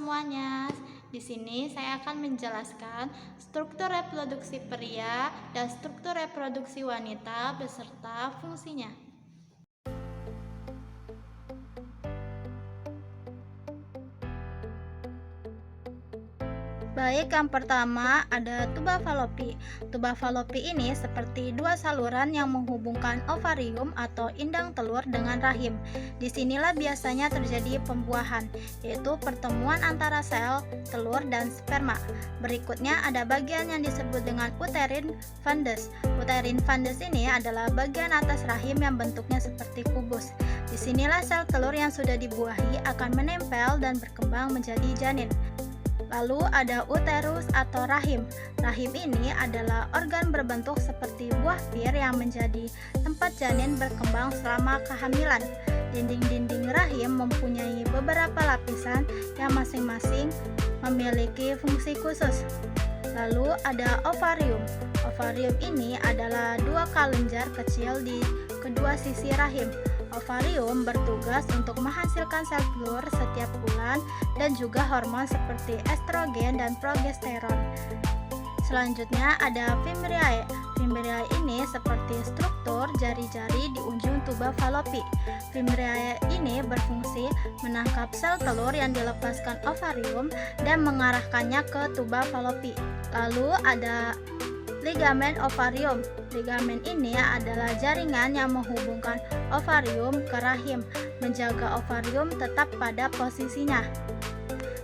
semuanya. Di sini saya akan menjelaskan struktur reproduksi pria dan struktur reproduksi wanita beserta fungsinya. Baik, yang pertama ada tuba falopi. Tuba falopi ini seperti dua saluran yang menghubungkan ovarium atau indang telur dengan rahim. Disinilah biasanya terjadi pembuahan, yaitu pertemuan antara sel, telur, dan sperma. Berikutnya ada bagian yang disebut dengan uterine fundus. Uterine fundus ini adalah bagian atas rahim yang bentuknya seperti kubus. Disinilah sel telur yang sudah dibuahi akan menempel dan berkembang menjadi janin. Lalu ada uterus atau rahim. Rahim ini adalah organ berbentuk seperti buah pir yang menjadi tempat janin berkembang selama kehamilan. Dinding-dinding rahim mempunyai beberapa lapisan yang masing-masing memiliki fungsi khusus. Lalu ada ovarium. Ovarium ini adalah dua kelenjar kecil di kedua sisi rahim. Ovarium bertugas untuk menghasilkan sel telur setiap bulan dan juga hormon seperti estrogen dan progesteron. Selanjutnya ada fimbriae. Fimbriae ini seperti struktur jari-jari di ujung tuba falopi. Fimbriae ini berfungsi menangkap sel telur yang dilepaskan ovarium dan mengarahkannya ke tuba falopi. Lalu ada ligamen ovarium. Ligamen ini adalah jaringan yang menghubungkan ovarium ke rahim, menjaga ovarium tetap pada posisinya.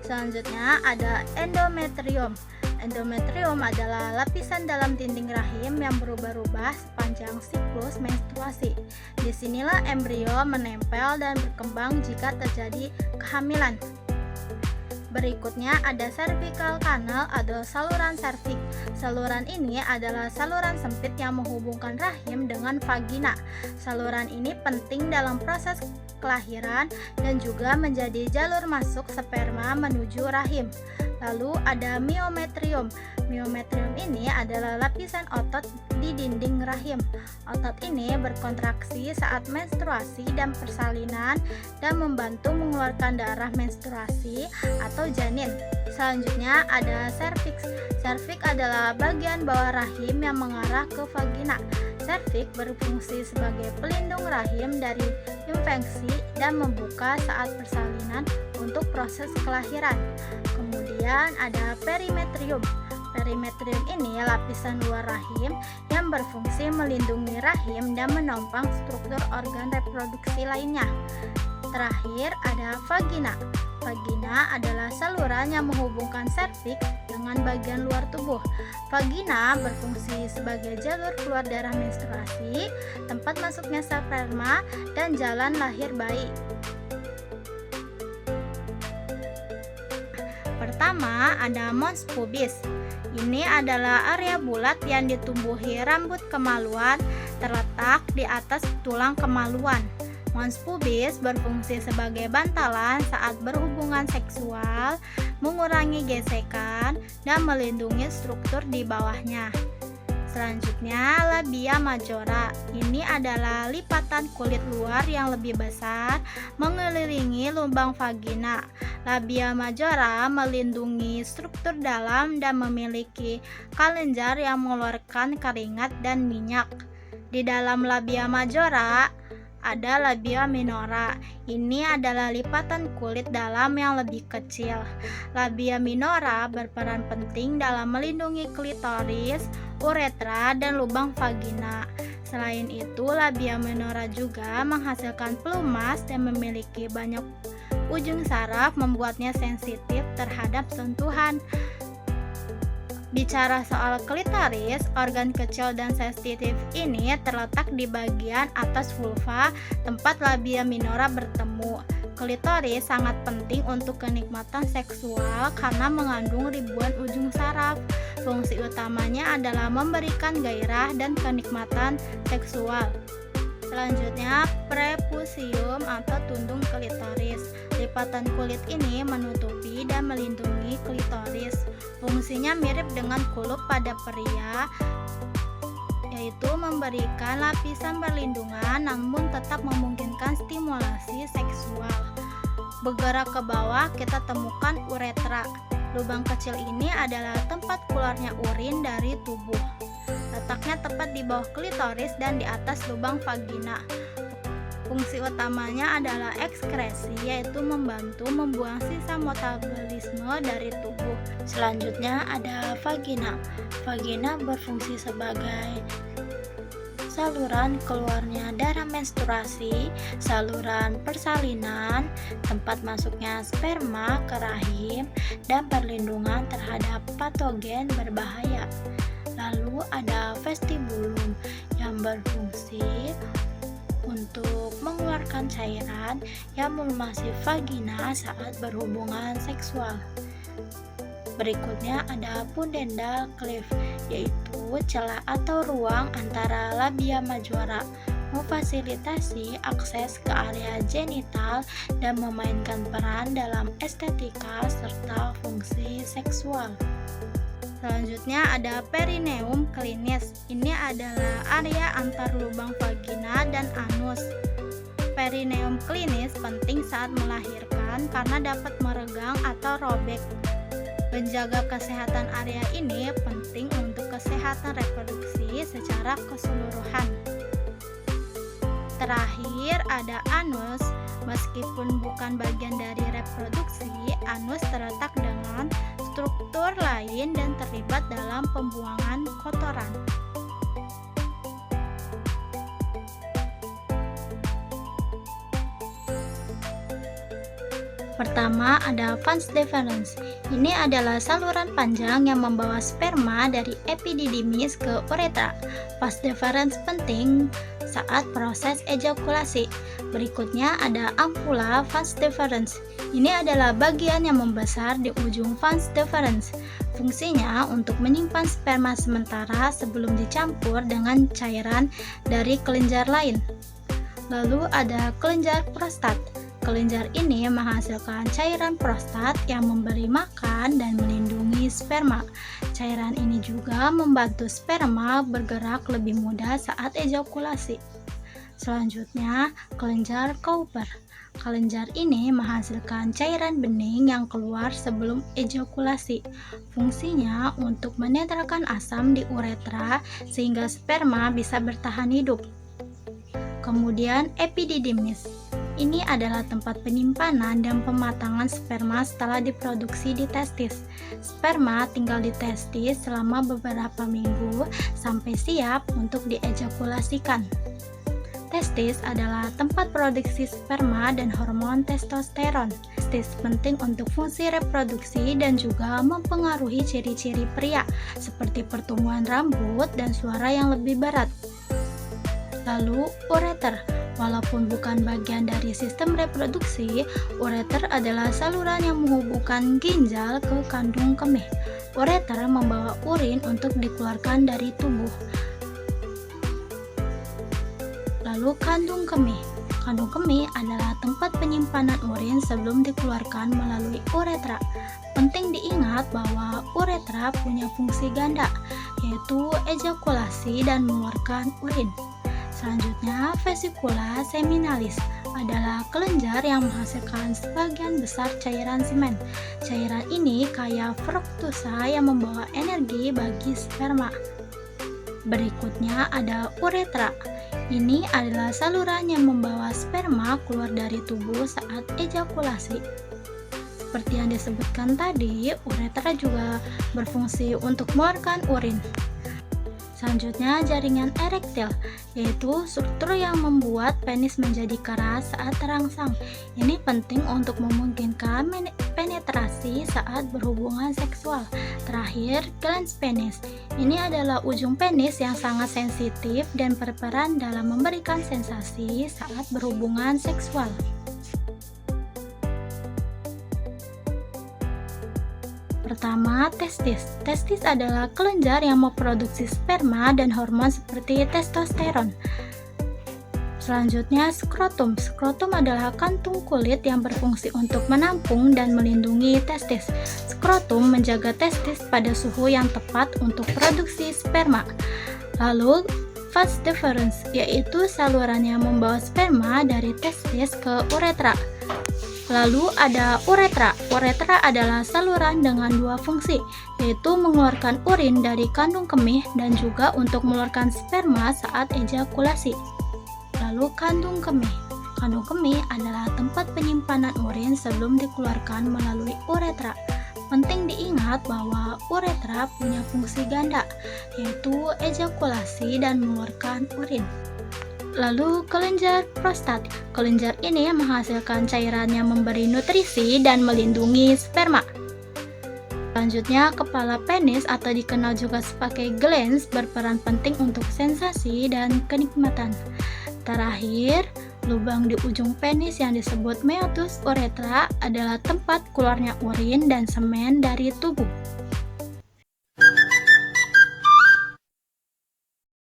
Selanjutnya ada endometrium. Endometrium adalah lapisan dalam dinding rahim yang berubah-ubah sepanjang siklus menstruasi. Disinilah embrio menempel dan berkembang jika terjadi kehamilan. Berikutnya ada cervical canal atau saluran serviks. Saluran ini adalah saluran sempit yang menghubungkan rahim dengan vagina. Saluran ini penting dalam proses kelahiran dan juga menjadi jalur masuk sperma menuju rahim. Lalu ada myometrium. Myometrium ini adalah lapisan otot di dinding rahim. Otot ini berkontraksi saat menstruasi dan persalinan dan membantu mengeluarkan darah menstruasi atau janin. Selanjutnya ada serviks. Serviks adalah bagian bawah rahim yang mengarah ke vagina. Serviks berfungsi sebagai pelindung rahim dari infeksi dan membuka saat persalinan untuk proses kelahiran. Kemudian ada perimetrium. Perimetrium ini lapisan luar rahim yang berfungsi melindungi rahim dan menopang struktur organ reproduksi lainnya. Terakhir ada vagina. Vagina adalah saluran yang menghubungkan serviks dengan bagian luar tubuh. Vagina berfungsi sebagai jalur keluar darah menstruasi, tempat masuknya sperma, dan jalan lahir bayi. Pertama ada mons pubis. Ini adalah area bulat yang ditumbuhi rambut kemaluan terletak di atas tulang kemaluan. Mons pubis berfungsi sebagai bantalan saat berhubungan seksual, mengurangi gesekan, dan melindungi struktur di bawahnya. Selanjutnya, labia majora. Ini adalah lipatan kulit luar yang lebih besar mengelilingi lubang vagina. Labia majora melindungi struktur dalam dan memiliki kelenjar yang mengeluarkan keringat dan minyak. Di dalam labia majora ada labia minora. Ini adalah lipatan kulit dalam yang lebih kecil. Labia minora berperan penting dalam melindungi klitoris, uretra, dan lubang vagina. Selain itu, labia minora juga menghasilkan pelumas dan memiliki banyak ujung saraf, membuatnya sensitif terhadap sentuhan. Bicara soal klitoris, organ kecil dan sensitif ini terletak di bagian atas vulva, tempat labia minora bertemu. Klitoris sangat penting untuk kenikmatan seksual karena mengandung ribuan ujung saraf. Fungsi utamanya adalah memberikan gairah dan kenikmatan seksual. Selanjutnya, prepusium atau tundung klitoris. Lipatan kulit ini menutupi dan melindungi klitoris. Fungsinya mirip dengan kulup pada pria, yaitu memberikan lapisan perlindungan namun tetap memungkinkan stimulasi seksual. Bergerak ke bawah, kita temukan uretra. Lubang kecil ini adalah tempat keluarnya urin dari tubuh. Letaknya tepat di bawah klitoris dan di atas lubang vagina. Fungsi utamanya adalah ekskresi, yaitu membantu membuang sisa metabolisme dari tubuh. Selanjutnya ada vagina. Vagina berfungsi sebagai saluran keluarnya darah menstruasi, saluran persalinan, tempat masuknya sperma ke rahim, dan perlindungan terhadap patogen berbahaya. Lalu ada vestibulum yang berfungsi untuk mengeluarkan cairan yang melumasi vagina saat berhubungan seksual. Berikutnya ada pudendal cleft, yaitu celah atau ruang antara labia majora, memfasilitasi akses ke area genital dan memainkan peran dalam estetika serta fungsi seksual. Selanjutnya ada perineum klinis. Ini adalah area antar lubang vagina dan anus. Perineum klinis penting saat melahirkan karena dapat meregang atau robek. Menjaga kesehatan area ini penting untuk kesehatan reproduksi secara keseluruhan. Terakhir ada anus. Meskipun bukan bagian dari reproduksi, anus terletak dengan struktur lain dan terlibat dalam pembuangan kotoran. Pertama ada vas deferens. Ini adalah saluran panjang yang membawa sperma dari epididymis ke uretra. Vas deferens penting saat proses ejakulasi. Berikutnya ada ampula vas deferens. Ini adalah bagian yang membesar di ujung vas deferens. Fungsinya untuk menyimpan sperma sementara sebelum dicampur dengan cairan dari kelenjar lain. Lalu ada kelenjar prostat. Kelenjar ini menghasilkan cairan prostat yang memberi makan dan melindungi sperma. Cairan ini juga membantu sperma bergerak lebih mudah saat ejakulasi. Selanjutnya, kelenjar Cowper. Kelenjar ini menghasilkan cairan bening yang keluar sebelum ejakulasi. Fungsinya untuk menetralkan asam di uretra sehingga sperma bisa bertahan hidup. Kemudian epididymis. Ini adalah tempat penyimpanan dan pematangan sperma setelah diproduksi di testis. Sperma tinggal di testis selama beberapa minggu sampai siap untuk diejakulasikan. Testis adalah tempat produksi sperma dan hormon testosteron. Testis penting untuk fungsi reproduksi dan juga mempengaruhi ciri-ciri pria seperti pertumbuhan rambut dan suara yang lebih berat. Lalu, ureter. Walaupun bukan bagian dari sistem reproduksi, ureter adalah saluran yang menghubungkan ginjal ke kandung kemih. Ureter membawa urin untuk dikeluarkan dari tubuh. Lalu kandung kemih. Kandung kemih adalah tempat penyimpanan urin sebelum dikeluarkan melalui uretra. Penting diingat bahwa uretra punya fungsi ganda, yaitu ejakulasi dan mengeluarkan urin. Selanjutnya, vesikula seminalis adalah kelenjar yang menghasilkan sebagian besar cairan semen. Cairan ini kaya fruktosa yang membawa energi bagi sperma. Berikutnya ada uretra. Ini adalah saluran yang membawa sperma keluar dari tubuh saat ejakulasi. Seperti yang disebutkan tadi, uretra juga berfungsi untuk mengeluarkan urin. Selanjutnya, jaringan erektil, yaitu struktur yang membuat penis menjadi keras saat terangsang. Ini penting untuk memungkinkan penetrasi saat berhubungan seksual. Terakhir, glans penis. Ini adalah ujung penis yang sangat sensitif dan berperan dalam memberikan sensasi saat berhubungan seksual. Pertama, testis. Testis adalah kelenjar yang memproduksi sperma dan hormon seperti testosteron. Selanjutnya, skrotum. Skrotum adalah kantung kulit yang berfungsi untuk menampung dan melindungi testis. Skrotum menjaga testis pada suhu yang tepat untuk produksi sperma. Lalu, vas deferens, yaitu saluran yang membawa sperma dari testis ke uretra. Lalu ada uretra. Uretra adalah saluran dengan dua fungsi, yaitu mengeluarkan urin dari kandung kemih dan juga untuk mengeluarkan sperma saat ejakulasi. Lalu kandung kemih. Kandung kemih adalah tempat penyimpanan urin sebelum dikeluarkan melalui uretra. Penting diingat bahwa uretra punya fungsi ganda, yaitu ejakulasi dan mengeluarkan urin. Lalu kelenjar prostat. Kelenjar ini menghasilkan cairan yang memberi nutrisi dan melindungi sperma. Selanjutnya, kepala penis atau dikenal juga sebagai glans berperan penting untuk sensasi dan kenikmatan. Terakhir, lubang di ujung penis yang disebut meatus uretra adalah tempat keluarnya urin dan semen dari tubuh.